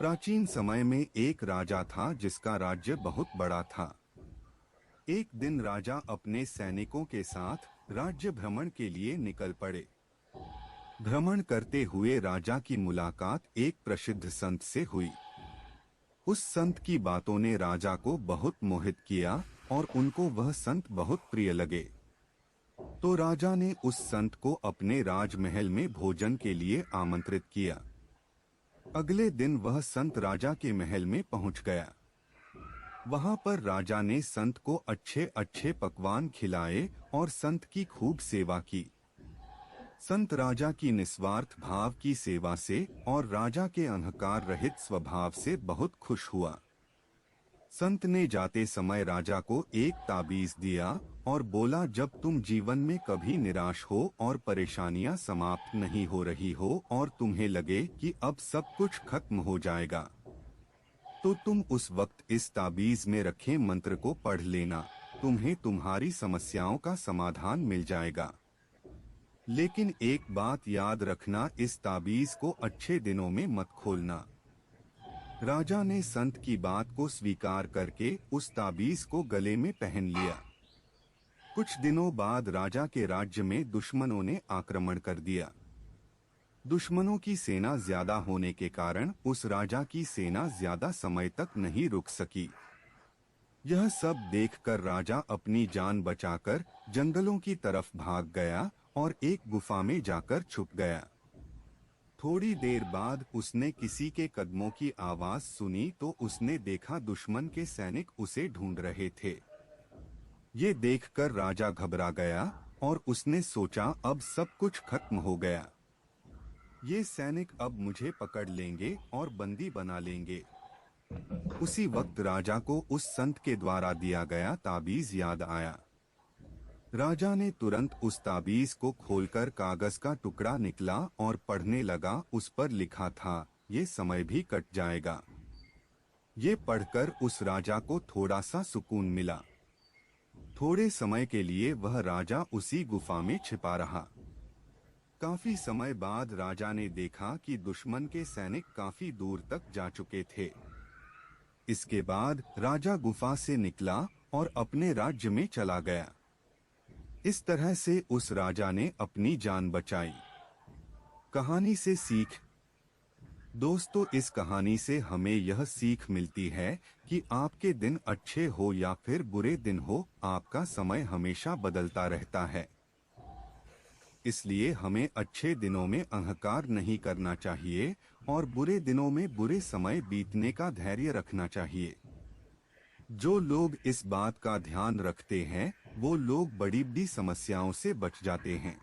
प्राचीन समय में एक राजा था जिसका राज्य बहुत बड़ा था। एक दिन राजा अपने सैनिकों के साथ राज्य भ्रमण के लिए निकल पड़े। भ्रमण करते हुए राजा की मुलाकात एक प्रसिद्ध संत से हुई। उस संत की बातों ने राजा को बहुत मोहित किया और उनको वह संत बहुत प्रिय लगे। तो राजा ने उस संत को अपने राजमहल में भोजन के लिए आमंत्रित किया। अगले दिन वह संत राजा के महल में पहुंच गया। वहां पर राजा ने संत को अच्छे अच्छे पकवान खिलाए और संत की खूब सेवा की। संत राजा की निस्वार्थ भाव की सेवा से और राजा के अहंकार रहित स्वभाव से बहुत खुश हुआ। संत ने जाते समय राजा को एक ताबीज दिया और बोला, जब तुम जीवन में कभी निराश हो और परेशानियां समाप्त नहीं हो रही हो और तुम्हें लगे कि अब सब कुछ खत्म हो जाएगा, तो तुम उस वक्त इस ताबीज में रखे मंत्र को पढ़ लेना। तुम्हें तुम्हारी समस्याओं का समाधान मिल जाएगा। लेकिन एक बात याद रखना, इस ताबीज को अच्छे दिनों में मत खोलना। राजा ने संत की बात को स्वीकार करके उस ताबीज को गले में पहन लिया। कुछ दिनों बाद राजा के राज्य में दुश्मनों ने आक्रमण कर दिया। दुश्मनों की सेना ज्यादा होने के कारण उस राजा की सेना ज्यादा समय तक नहीं रुक सकी। यह सब देखकर राजा अपनी जान बचाकर जंगलों की तरफ भाग गया और एक गुफा में जाकर छुप गया। थोड़ी देर बाद उसने किसी के कदमों की आवाज सुनी तो उसने देखा दुश्मन के सैनिक उसे ढूंढ रहे थे। ये देखकर राजा घबरा गया और उसने सोचा, अब सब कुछ खत्म हो गया। ये सैनिक अब मुझे पकड़ लेंगे और बंदी बना लेंगे। उसी वक्त राजा को उस संत के द्वारा दिया गया ताबीज याद आया। राजा ने तुरंत उस ताबीज को खोलकर कागज का टुकड़ा निकला और पढ़ने लगा। उस पर लिखा था, ये समय भी कट जाएगा। ये पढ़कर उस राजा को थोड़ा सा सुकून मिला। थोड़े समय के लिए वह राजा उसी गुफा में छिपा रहा। काफी समय बाद राजा ने देखा कि दुश्मन के सैनिक काफी दूर तक जा चुके थे। इसके बाद राजा गुफा से निकला और अपने राज्य में चला गया। इस तरह से उस राजा ने अपनी जान बचाई। कहानी से सीख। दोस्तों, इस कहानी से हमें यह सीख मिलती है कि आपके दिन अच्छे हो या फिर बुरे दिन हो, आपका समय हमेशा बदलता रहता है। इसलिए हमें अच्छे दिनों में अहंकार नहीं करना चाहिए और बुरे दिनों में बुरे समय बीतने का धैर्य रखना चाहिए। जो लोग इस बात का ध्यान रखते हैं वो लोग बड़ी बड़ी समस्याओं से बच जाते हैं।